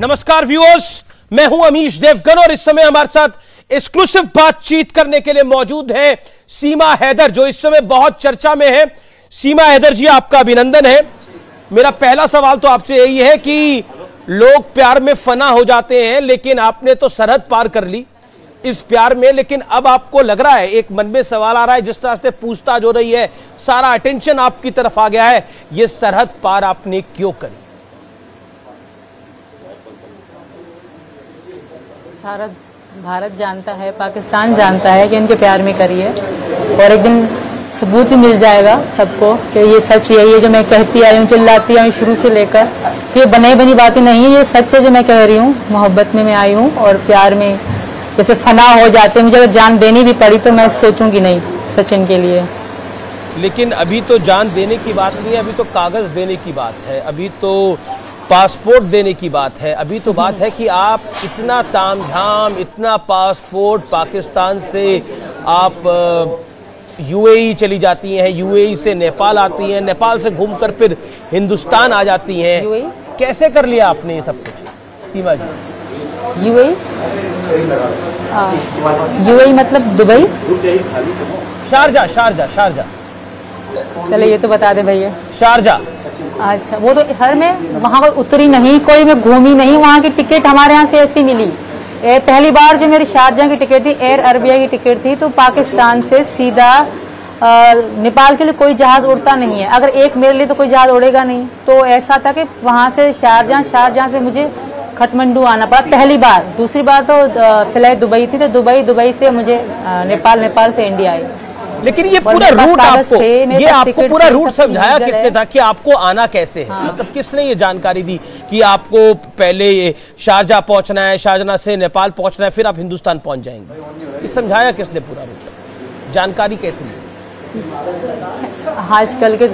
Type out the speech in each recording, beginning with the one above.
नमस्कार व्यूअर्स, मैं हूं अमीश देवगन और इस समय हमारे साथ एक्सक्लूसिव बातचीत करने के लिए मौजूद है सीमा हैदर, जो इस समय बहुत चर्चा में है। सीमा हैदर जी, आपका अभिनंदन है। मेरा पहला सवाल तो आपसे यही है कि लोग प्यार में फना हो जाते हैं, लेकिन आपने तो सरहद पार कर ली इस प्यार में। लेकिन अब आपको लग रहा है, एक मन में सवाल आ रहा है, जिस तरह से पूछताछ हो रही है, सारा अटेंशन आपकी तरफ आ गया है, ये सरहद पार आपने क्यों करी? सारा भारत जानता है, पाकिस्तान जानता है कि इनके प्यार में करी है, और एक दिन सबूत भी मिल जाएगा सबको कि ये सच यही है जो मैं कहती आई हूँ, चिल्लाती आई हूँ शुरू से लेकर। ये बनी बनी बातें नहीं है, ये सच है जो मैं कह रही हूँ। मोहब्बत में मैं आई हूँ और प्यार में जैसे फना हो जाते हैं, मुझे अगर जान देनी भी पड़ी तो मैं सोचूंगी नहीं सचिन के लिए। लेकिन अभी तो जान देने की बात नहीं है, अभी तो कागज देने की बात है, अभी तो पासपोर्ट देने की बात है, अभी तो बात है कि आप इतना तामझाम, इतना पासपोर्ट पाकिस्तान से आप यूएई चली जाती हैं, यूएई से नेपाल आती हैं, नेपाल से घूमकर फिर हिंदुस्तान आ जाती हैं। कैसे कर लिया आपने ये सब कुछ सीमा जी? यूएई मतलब दुबई, शारजा शारजा शारजा। चले ये तो बता दे भैया। शारजा। अच्छा, वो तो सर मैं वहाँ पर उतरी नहीं, कोई मैं घूमी नहीं, वहाँ की टिकट हमारे यहाँ से ऐसी मिली। पहली बार जो मेरी शारजा की टिकट थी, एयर अरबिया की टिकट थी, तो पाकिस्तान से सीधा नेपाल के लिए कोई जहाज उड़ता नहीं है। अगर एक मेरे लिए तो कोई जहाज उड़ेगा नहीं, तो ऐसा था कि वहाँ से शारजा से मुझे काठमांडू आना पड़ा पहली बार। दूसरी बार तो फ्लाइट दुबई थी, तो दुबई से मुझे नेपाल से इंडिया आई। लेकिन ये पूरा रूट आपको पूरा रूट समझाया किसने था कि आपको आना कैसे है? हाँ। मतलब किसने ये जानकारी दी कि आपको पहले ये शारजा पहुंचना है, शारजा से नेपाल पहुंचना है, फिर आप हिंदुस्तान पहुंच जाएंगे? ये समझाया किसने पूरा रूट? जानकारी कैसे मिली? आजकल के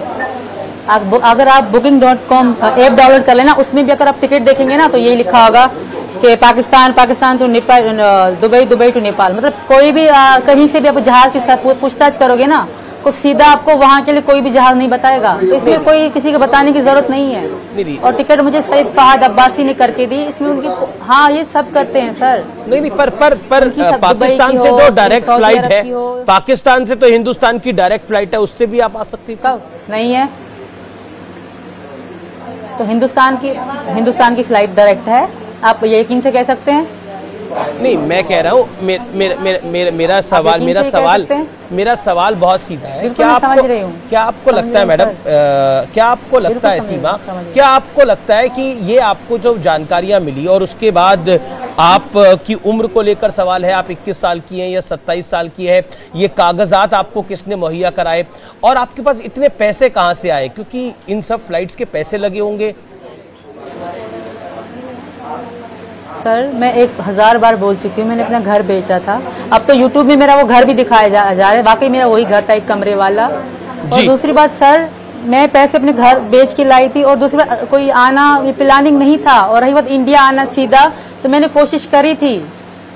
अगर आप booking.com ऐप डाउनलोड कर लेना, उसमें भी अगर आप टिकट देखेंगे ना तो यही लिखा होगा कि Pakistan to Nepal, Dubai to Nepal. मतलब कोई भी कहीं से भी आप जहाज के साथ पूछताछ करोगे ना, तो सीधा आपको वहाँ के लिए कोई भी जहाज नहीं बताएगा। तो इसमें कोई किसी को बताने की जरूरत नहीं है। और टिकट मुझे सईद फहद अब्बासी ने करके दी। इसमें उनकी हाँ, ये सब करते हैं सर। नहीं, पर पाकिस्तान से तो डायरेक्ट फ्लाइट है, पाकिस्तान से तो हिंदुस्तान की डायरेक्ट फ्लाइट है, उससे भी आप आ सकती थी। नहीं है, तो हिंदुस्तान की फ्लाइट डायरेक्ट है, आप यकीन से कह सकते हैं। नहीं, मैं कह रहा हूँ, मेरा सवाल बहुत सीधा है। क्या आपको लगता है मैडम, क्या आपको लगता है सीमा, क्या आपको लगता है कि ये आपको जो जानकारियां मिली और उसके बाद आपकी उम्र को लेकर सवाल है, आप 21 साल की हैं या 27 साल की है, ये कागजात आपको किसने मुहैया कराए और आपके पास इतने पैसे कहाँ से आए? क्योंकि इन सब फ्लाइट्स के पैसे लगे होंगे। सर मैं 1000 बार बोल चुकी हूँ, मैंने अपना घर बेचा था। अब तो यूट्यूब में मेरा वो घर भी दिखाया जा रहा है, वाकई मेरा वही घर था, एक कमरे वाला। और दूसरी बात सर, मैं पैसे अपने घर बेच के लाई थी, और दूसरी बात कोई आना प्लानिंग नहीं था। और रही बात इंडिया आना सीधा, तो मैंने कोशिश करी थी,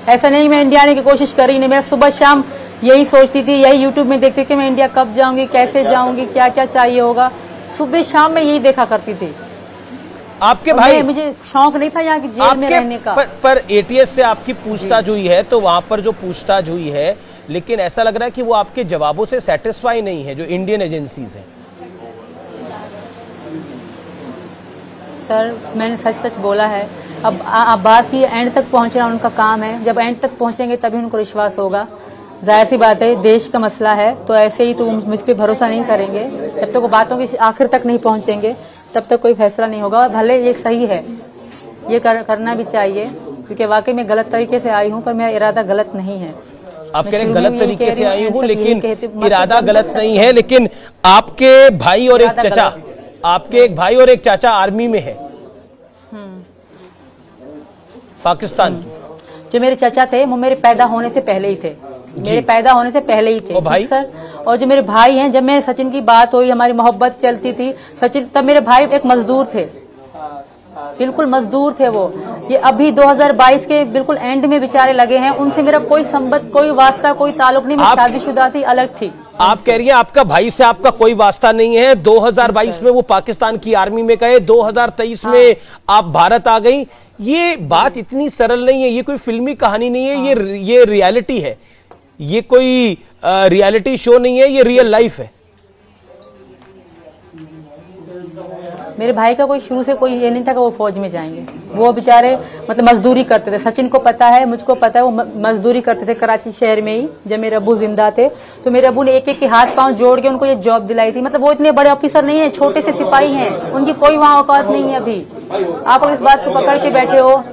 ऐसा नहीं मैं इंडिया आने की कोशिश करी नहीं। मैं सुबह शाम यही सोचती थी, यही यूट्यूब में देखती थी मैं इंडिया कब जाऊंगी, कैसे जाऊंगी, क्या क्या चाहिए होगा, सुबह शाम में यही देखा करती थी। आपके भाई, मुझे शौक नहीं था यहाँ की जेल में रहने का। पर एटीएस से आपकी पूछताछ हुई है, तो वहां पर जो पूछताछ हुई है, लेकिन ऐसा लग रहा है कि वो आपके जवाबों से सेटिस्फाई नहीं है जो इंडियन एजेंसीज हैं। सर मैंने सच बोला है। अब बात की एंड तक पहुंचना उनका काम है, जब एंड तक पहुंचेंगे तभी उनको विश्वास होगा। जाहिर सी बात है, देश का मसला है, तो ऐसे ही तो मुझ पर भरोसा नहीं करेंगे। जब तक वो बातों की आखिर तक नहीं पहुंचेंगे तब तक कोई फैसला नहीं होगा। भले ये सही है, ये करना भी चाहिए, क्योंकि वाकई में गलत तरीके से आई हूँ, पर मेरा इरादा गलत नहीं है। आप कह रहे गलत तरीके से आई हूँ, लेकिन इरादा गलत नहीं है। लेकिन आपके भाई और एक चाचा, आपके एक भाई और एक चाचा आर्मी में है पाकिस्तान की। जो मेरे चाचा थे वो मेरे पैदा होने से पहले ही थे, मेरे पैदा होने से पहले ही थे भाई सर। और जो मेरे भाई हैं, जब मेरे सचिन की बात हुई, हमारी मोहब्बत चलती थी सचिन, तब मेरे भाई एक मजदूर थे, बिल्कुल मजदूर थे वो। ये अभी 2022 के बिल्कुल एंड में बेचारे लगे हैं, उनसे मेरा कोई संबंध, कोई वास्ता, कोई ताल्लुक नहीं। मैं शादीशुदा थी, अलग थी। आप कह रही हैं आपका भाई से आपका कोई वास्ता नहीं है। 2022 में वो पाकिस्तान की आर्मी में गए, 2023 में आप भारत आ गई। ये बात इतनी सरल नहीं है, ये कोई फिल्मी कहानी नहीं है, ये रियलिटी है। ये कोई रियलिटी शो नहीं है, ये रियल लाइफ है। मेरे भाई का कोई शुरू से कोई ये नहीं था कि वो फौज में जाएंगे। वो बेचारे मतलब मजदूरी करते थे। सचिन को पता है, मुझको पता है, वो मजदूरी करते थे कराची शहर में ही। जब मेरे अब्बू जिंदा थे तो मेरे अब्बू ने एक एक के हाथ पांव जोड़ के उनको ये जॉब दिलाई थी। मतलब वो इतने बड़े ऑफिसर नहीं है, छोटे से सिपाही हैं, उनकी कोई वहाँ औकात नहीं है। अभी आप अगर इस बात को पकड़ के बैठे हो,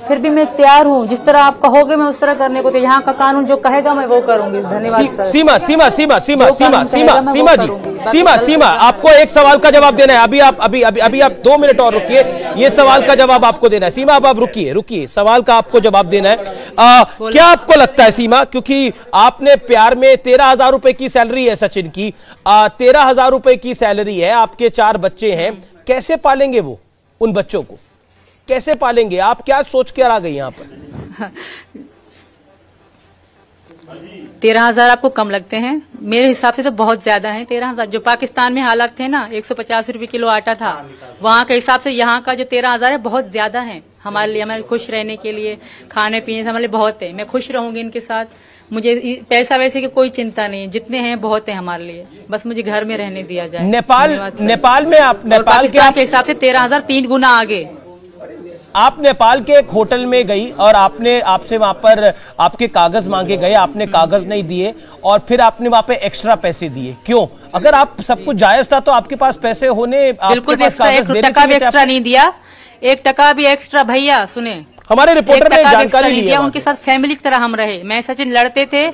फिर भी मैं तैयार हूँ, जिस तरह आप कहोगे मैं उस तरह करने को। तो यहाँ का कानून जो कहेगा मैं वो करूंगी। धन्यवाद सर। सीमा सीमा सीमा सीमा सीमा सीमा सीमा जी, सीमा सीमा आपको एक सवाल का जवाब देना है। अभी आप 2 मिनट और रुकिए, ये सवाल का जवाब आपको देना है। सीमा आप रुकिए, सवाल का आपको जवाब देना है। क्या आपको लगता है सीमा, क्योंकि आपने प्यार में 13,000 रुपए की सैलरी है सचिन की, 13,000 रुपए की सैलरी है, आपके 4 बच्चे हैं, कैसे पालेंगे वो उन बच्चों को, कैसे पालेंगे? आप क्या सोच के आ गई यहाँ पर? 13,000 आपको कम लगते हैं? मेरे हिसाब से तो बहुत ज्यादा है 13,000। जो पाकिस्तान में हालात थे ना, 150 रुपए किलो आटा था, वहाँ के हिसाब से यहाँ का जो 13,000 है बहुत ज्यादा है हमारे लिए। हमें खुश रहने के लिए, खाने पीने से हमारे लिए बहुत है। मैं खुश रहूंगी इनके साथ, मुझे पैसा वैसे की कोई चिंता नहीं, जितने हैं बहुत है हमारे लिए। बस मुझे घर में रहने दिया जाए। नेपाल में आप नेपाल के हिसाब से 13,000 3 गुना आगे। आप नेपाल के एक होटल में गई और आपसे वहां पर आपके कागज मांगे गए, आपने कागज नहीं दिए और फिर आपने वहां पे एक्स्ट्रा पैसे दिए, क्यों? अगर आप सब कुछ जायज था तो आपके पास पैसे होने, बिल्कुल भी एक्स्ट्रा 1 टका भी एक्स्ट्रा नहीं दिया, 1 टका भी एक्स्ट्रा। भैया सुने, हमारे रिपोर्टर ने जानकारी ली है, उनके साथ फैमिली की तरह हम रहे। मैं सचिन लड़ते थे,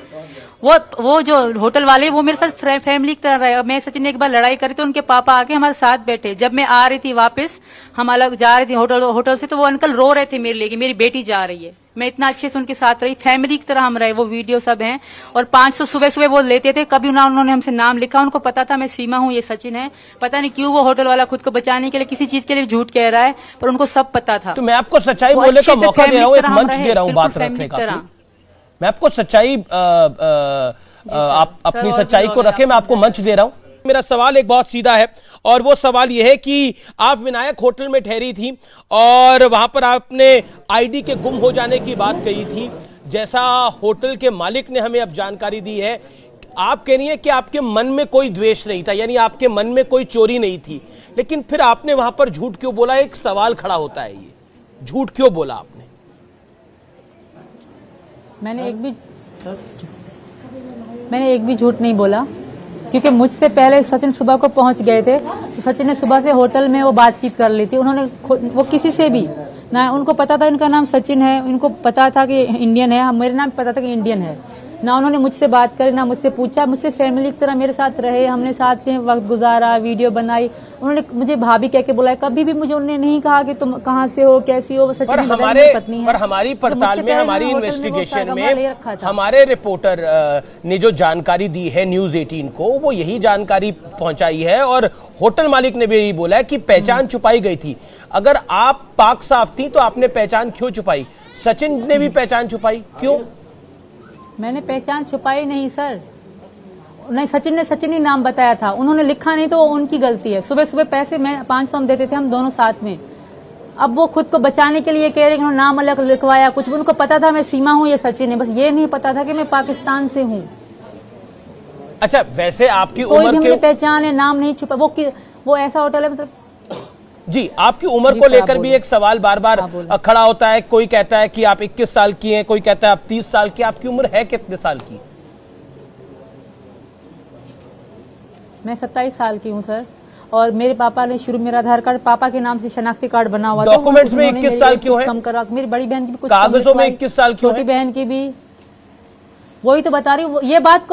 वो जो होटल वाले वो मेरे साथ फैमिली की तरह रहे। मैं सचिन ने एक बार लड़ाई करी तो उनके पापा आके हमारे साथ बैठे। जब मैं आ रही थी वापस, हम अलग जा रही थी होटल से, तो वो अंकल रो रहे थे मेरे लिए कि मेरी बेटी जा रही है। मैं इतना अच्छे से उनके साथ रही, फैमिली की तरह हम रहे। वो वीडियो सब हैं। और 500 सुबह वो लेते थे, कभी ना उन्होंने हमसे नाम लिखा। उनको पता था मैं सीमा हूँ, ये सचिन है। पता नहीं क्यों वो होटल वाला खुद को बचाने के लिए किसी चीज के लिए झूठ कह रहा है, पर उनको सब पता था। तो मैं आपको सच्चाई बोलने का मौका दे रहा हूँ, एक मंच दे रहा हूँ बात रखने का। मैं आपको सच्चाई, आप अपनी सच्चाई को रखें, मैं आपको मंच दे रहा हूं। मेरा सवाल एक बहुत सीधा है और वो सवाल यह है कि आप विनायक होटल में ठहरी थी और वहां पर आपने आईडी के गुम हो जाने की बात कही थी, जैसा होटल के मालिक ने हमें अब जानकारी दी है। आप कह रही हैं कि आपके मन में कोई द्वेष नहीं था, यानी आपके मन में कोई चोरी नहीं थी, लेकिन फिर आपने वहां पर झूठ क्यों बोला? एक सवाल खड़ा होता है, ये झूठ क्यों बोला आपने? मैंने एक भी झूठ नहीं बोला, क्योंकि मुझसे पहले सचिन सुबह को पहुंच गए थे। तो सचिन ने सुबह से होटल में वो बातचीत कर ली थी। उन्होंने वो किसी से भी ना, उनको पता था इनका नाम सचिन है, उनको पता था कि इंडियन है, मेरे नाम पता था कि इंडियन है। ना उन्होंने मुझसे बात करी, ना मुझसे पूछा। मुझसे फैमिली की तरह मेरे साथ रहे, हमने साथ में वक्त गुजारा, वीडियो बनाई। उन्होंने मुझे भाभी कह के बुलाया, कभी भी मुझे उन्होंने नहीं कहा कि तुम कहाँ से हो, कैसी हो। पर हमारी पड़ताल में, हमारी इन्वेस्टिगेशन में हमारे रिपोर्टर ने जो जानकारी दी है न्यूज़ 18 को, वो यही जानकारी पहुंचाई है और होटल मालिक ने भी यही बोला है कि पहचान छुपाई गई थी। अगर आप पाक साफ थी तो आपने पहचान क्यों छुपाई? सचिन ने भी पहचान छुपाई, क्यों? मैंने पहचान छुपाई नहीं सर, नहीं, सचिन ही नाम बताया था। उन्होंने लिखा नहीं तो उनकी गलती है। सुबह पैसे मैं 500 हम देते थे, हम दोनों साथ में। अब वो खुद को बचाने के लिए कह रहे हैं नाम अलग लिखवाया कुछ। उनको पता था मैं सीमा हूँ, ये सचिन है, बस ये नहीं पता था कि मैं पाकिस्तान से हूँ। अच्छा, वैसे आपकी उम्र के पहचान है, नाम नहीं छुपा। वो ऐसा होटल है, मतलब जी, आपकी उम्र को लेकर भी एक सवाल बार बार खड़ा होता है। कोई कहता है कि आप 21 साल की हैं, कोई कहता है आप 30 साल की। आपकी उम्र है कितने साल की? मैं 27 साल की हूं सर। और मेरे पापा ने शुरू मेरा आधार कार्ड पापा के नाम से शनाख्ती कार्ड बना हुआ था। डॉक्यूमेंट्स में 21 साल क्यों है? कम करा। मेरी बड़ी बहन की भी कुछ कागजों में 21 साल क्यों है? छोटी बहन की भी। वही तो बता रही हूँ। ये बात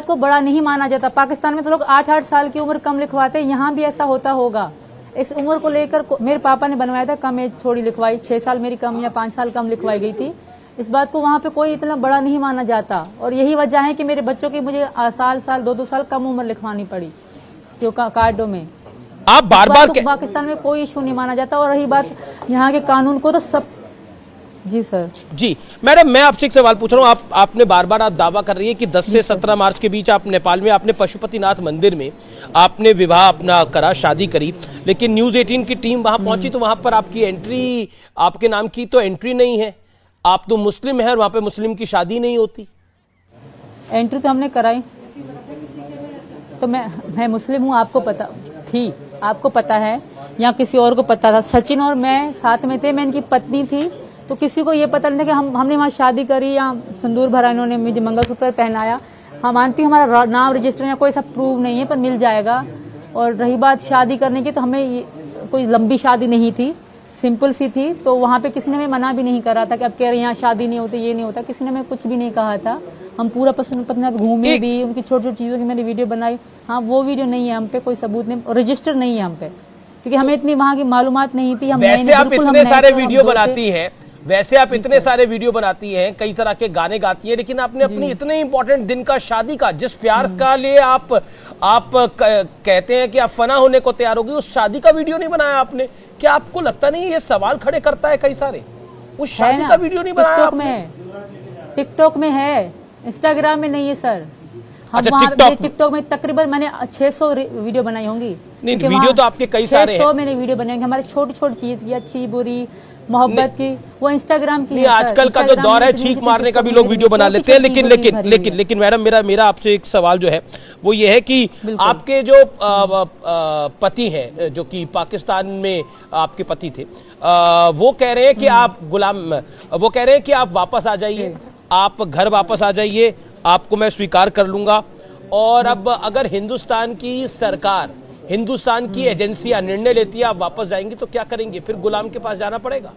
को बड़ा नहीं माना जाता। पाकिस्तान में तो लोग 8-8 साल की उम्र कम लिखवाते हैं, यहाँ भी ऐसा होता होगा। इस उम्र को लेकर मेरे पापा ने बनवाया था, कम एज थोड़ी लिखवाई, 6 साल मेरी कम या 5 साल कम लिखवाई गई थी। इस बात को वहाँ पे कोई इतना बड़ा नहीं माना जाता और यही वजह है कि मेरे बच्चों की मुझे साल 2-2 साल कम उम्र लिखवानी पड़ी जो कार्डों में। आप बार-बार पाकिस्तान में कोई इशू नहीं माना जाता। और रही बात यहाँ के कानून को, तो सब जी सर। जी मैडम, मैं आपसे एक सवाल पूछ रहा हूँ। आपने बार बार आप दावा कर रही है कि 10 से 17 मार्च के बीच आप नेपाल में आपने पशुपतिनाथ मंदिर में आपने विवाह अपना करा, शादी करी, लेकिन न्यूज़ 18 की टीम वहां पहुंची तो वहां पर आपकी एंट्री, आपके नाम की तो एंट्री नहीं है। आप तो मुस्लिम है और वहां पे मुस्लिम की शादी नहीं होती। एंट्री तो हमने कराई, तो मैं मुस्लिम हूँ, आपको पता थी, आपको पता है या किसी और को पता था? सचिन और मैं साथ में थे, मैं इनकी पत्नी थी, तो किसी को ये पता नहीं था कि हमने वहाँ शादी करी या सिंदूर भरा, इन्होंने मुझे मंगलसूत्र पहनाया। हाँ मानती हूँ हमारा नाम रजिस्टर या कोई सब प्रूव नहीं है, पर मिल जाएगा। और रही बात शादी करने की, तो हमें कोई लंबी शादी नहीं थी, सिंपल सी थी, तो वहाँ पे किसी ने हमें मना भी नहीं करा था कि अब कह रहे यहाँ शादी नहीं होती, ये नहीं होता, किसी ने हमें कुछ भी नहीं कहा था। हम पूरा पशुपतिनाथ घूमे भी, उनकी छोटी छोटी चीज़ों की मैंने वीडियो बनाई। हाँ वो वीडियो नहीं है हम पे, कोई सबूत नहीं, रजिस्टर नहीं है हम पे, क्योंकि हमें इतनी वहाँ की मालूमात नहीं थी। हम वैसे आप इतने सारे वीडियो बनाती हैं, वैसे आप इतने सारे वीडियो बनाती हैं, कई तरह के गाने गाती हैं, लेकिन आपने अपनी इतने इंपॉर्टेंट दिन का, शादी का, जिस प्यार का लिए आप कहते हैं कि आप फना होने को तैयार होगी, उस शादी का वीडियो नहीं बनाया आपने? क्या आपको लगता नहीं ये सवाल खड़े करता है कई सारे? उस शादी का वीडियो नहीं बनाया आपने? टिकटॉक में है, इंस्टाग्राम में नहीं है सर। अच्छा, टिकटॉक में तकरीबन मैंने 600 वीडियो बनाई होंगी। नहीं, वीडियो तो आपके कई सारे हैं। 600 मैंने वीडियो बनाई होंगी, हमारी छोटी छोटी चीज की, अच्छी बुरी, मोहब्बत की, वो इंस्टाग्राम की। आजकल का जो दौर है, छींक मारने का भी लोग वीडियो बना लेते हैं, लेकिन मैडम मेरा आपसे एक सवाल जो है वो ये है कि आपके जो पति हैं, जो कि पाकिस्तान में आपके पति थे, वो कह रहे हैं कि आप वो कह रहे हैं कि आप वापस आ जाइए, आप घर वापस आ जाइए, आपको मैं स्वीकार कर लूंगा। और अब अगर हिंदुस्तान की सरकार, हिंदुस्तान की एजेंसियां निर्णय लेती है आप वापस जाएंगे, तो क्या करेंगे? फिर गुलाम के पास जाना पड़ेगा?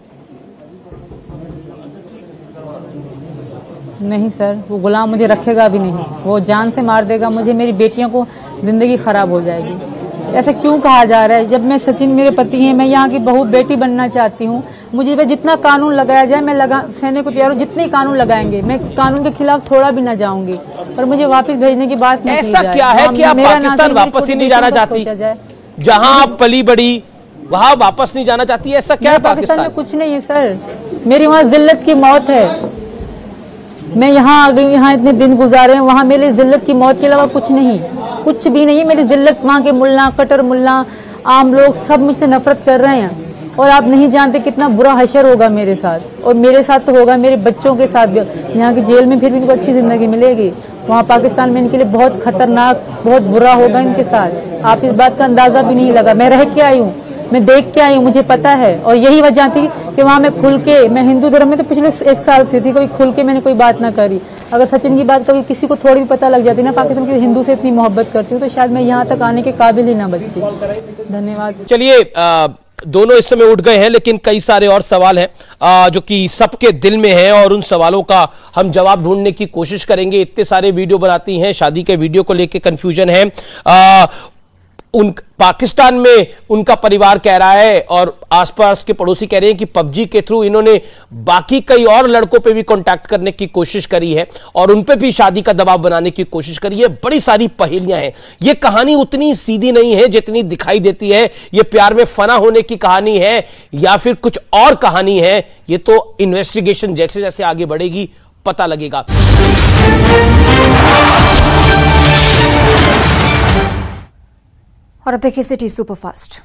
नहीं सर, वो गुलाम मुझे रखेगा भी नहीं, वो जान से मार देगा मुझे, मेरी बेटियों को जिंदगी खराब हो जाएगी। ऐसा क्यों कहा जा रहा है? जब मैं, सचिन मेरे पति हैं, मैं यहाँ की बहू बेटी बनना चाहती हूँ, मुझे जितना कानून लगाया जाए मैं सहने को तैयार हूँ, जितने कानून लगाएंगे मैं कानून के खिलाफ थोड़ा भी ना जाऊंगी, पर मुझे वापस भेजने की बात नहीं। ऐसा क्या है कि आप पाकिस्तान वापस ही नहीं जाना चाहती? जहाँ आप पली बड़ी वहाँ वापस नहीं जाना चाहती, ऐसा क्या है पाकिस्तान में? कुछ नहीं है सर, मेरी वहाँ जिल्लत की मौत है, मैं यहाँ आ गई, यहाँ इतने दिन गुजारे हैं, वहाँ मेरी जिल्लत की मौत के अलावा कुछ नहीं, कुछ भी नहीं है मेरी जिल्लत। वहाँ के मुल्ला, कटर मुल्ला, आम लोग सब मुझसे नफरत कर रहे हैं, और आप नहीं जानते कितना बुरा हशर होगा मेरे साथ, और मेरे साथ तो होगा, मेरे बच्चों के साथ भी। यहाँ की जेल में फिर भी इनको अच्छी जिंदगी मिलेगी, वहाँ पाकिस्तान में इनके लिए बहुत खतरनाक, बहुत बुरा होगा इनके साथ। आप इस बात का अंदाजा भी नहीं लगा, मैं रह के आई हूँ, मैं देख के आई हूँ, मुझे पता है। और यही वजह थी कि वहाँ मैं खुल के, मैं हिंदू धर्म में तो पिछले 1 साल से थी, कभी खुल के मैंने कोई बात ना करी। अगर सचिन की बात कभी किसी को थोड़ी भी पता लग जाती ना पाकिस्तान की हिंदू से इतनी मोहब्बत करती हूँ, तो शायद मैं यहाँ तक आने के काबिल ही ना बचती। धन्यवाद। चलिए, दोनों इस समय उठ गए हैं, लेकिन कई सारे और सवाल हैं जो कि सबके दिल में हैं, और उन सवालों का हम जवाब ढूंढने की कोशिश करेंगे। इतने सारे वीडियो बनाती हैं, शादी के वीडियो को लेकर कंफ्यूजन है। पाकिस्तान में उनका परिवार कह रहा है और आसपास के पड़ोसी कह रहे हैं कि पबजी के थ्रू इन्होंने बाकी कई और लड़कों पे भी कांटेक्ट करने की कोशिश करी है और उन पे भी शादी का दबाव बनाने की कोशिश करी है। बड़ी सारी पहेलियां हैं। यह कहानी उतनी सीधी नहीं है जितनी दिखाई देती है। यह प्यार में फना होने की कहानी है या फिर कुछ और कहानी है, यह तो इन्वेस्टिगेशन जैसे जैसे आगे बढ़ेगी पता लगेगा। और अब देखिए सिटी सुपरफास्ट।